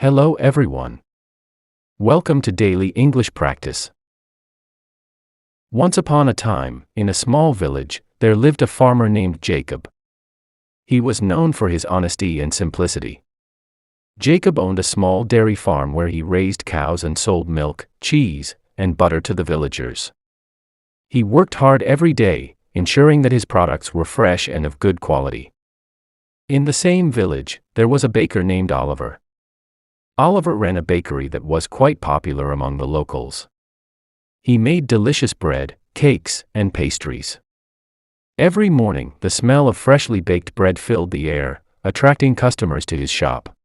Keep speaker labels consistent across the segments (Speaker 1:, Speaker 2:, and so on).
Speaker 1: Hello everyone. Welcome to Daily English Practice. Once upon a time, in a small village, there lived a farmer named Jacob. He was known for his honesty and simplicity. Jacob owned a small dairy farm where he raised cows and sold milk, cheese, and butter to the villagers. He worked hard every day, ensuring that his products were fresh and of good quality. In the same village, there was a baker named Oliver. Oliver ran a bakery that was quite popular among the locals. He made delicious bread, cakes, and pastries. Every morning, the smell of freshly baked bread filled the air, attracting customers to his shop.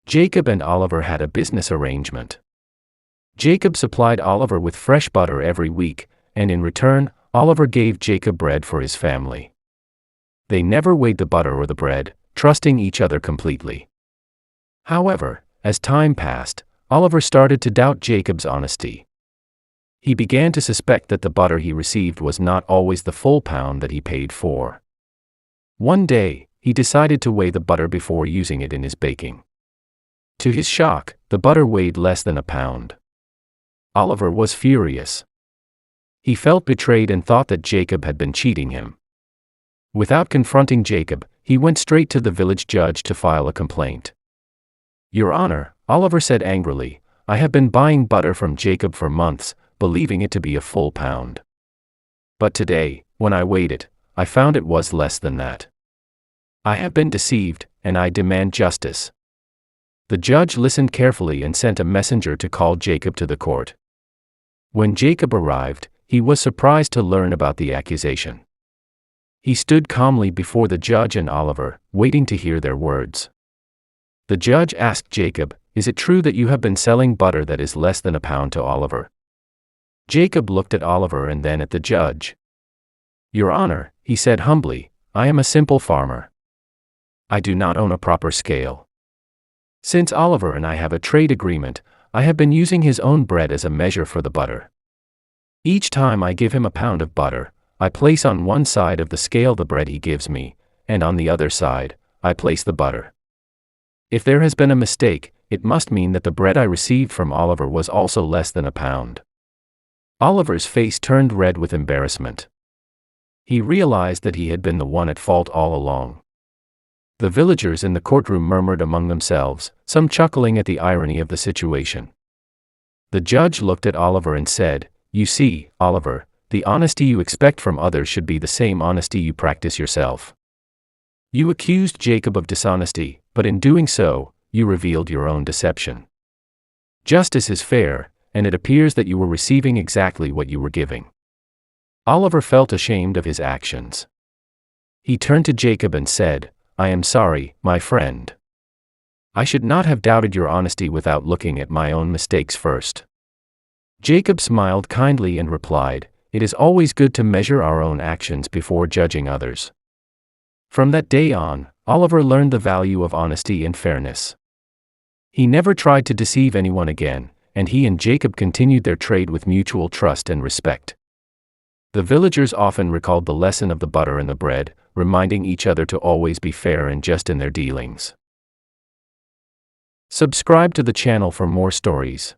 Speaker 1: Jacob and Oliver had a business arrangement. Jacob supplied Oliver with fresh butter every week, and in return, Oliver gave Jacob bread for his family. They never weighed the butter or the bread, trusting each other completely. However, as time passed, Oliver started to doubt Jacob's honesty. He began to suspect that the butter he received was not always the full pound that he paid for. One day, he decided to weigh the butter before using it in his baking. To his shock, the butter weighed less than a pound. Oliver was furious. He felt betrayed and thought that Jacob had been cheating him. Without confronting Jacob, he went straight to the village judge to file a complaint. "Your Honor," Oliver said angrily, "I have been buying butter from Jacob for months, believing it to be a full pound. But today, when I weighed it, I found it was less than that. I have been deceived, and I demand justice." The judge listened carefully and sent a messenger to call Jacob to the court. When Jacob arrived, he was surprised to learn about the accusation. He stood calmly before the judge and Oliver, waiting to hear their words. The judge asked Jacob, "Is it true that you have been selling butter that is less than a pound to Oliver?" Jacob looked at Oliver and then at the judge. "Your Honor," he said humbly, "I am a simple farmer. I do not own a proper scale. Since Oliver and I have a trade agreement, I have been using his own bread as a measure for the butter. Each time I give him a pound of butter, I place on one side of the scale the bread he gives me, and on the other side, I place the butter. If there has been a mistake, it must mean that the bread I received from Oliver was also less than a pound." Oliver's face turned red with embarrassment. He realized that he had been the one at fault all along. The villagers in the courtroom murmured among themselves, some chuckling at the irony of the situation. The judge looked at Oliver and said, "You see, Oliver, the honesty you expect from others should be the same honesty you practice yourself. You accused Jacob of dishonesty, but in doing so, you revealed your own deception. Justice is fair, and it appears that you were receiving exactly what you were giving." Oliver felt ashamed of his actions. He turned to Jacob and said, "I am sorry, my friend. I should not have doubted your honesty without looking at my own mistakes first." Jacob smiled kindly and replied, "It is always good to measure our own actions before judging others." From that day on, Oliver learned the value of honesty and fairness. He never tried to deceive anyone again, and he and Jacob continued their trade with mutual trust and respect. The villagers often recalled the lesson of the butter and the bread, reminding each other to always be fair and just in their dealings. Subscribe to the channel for more stories.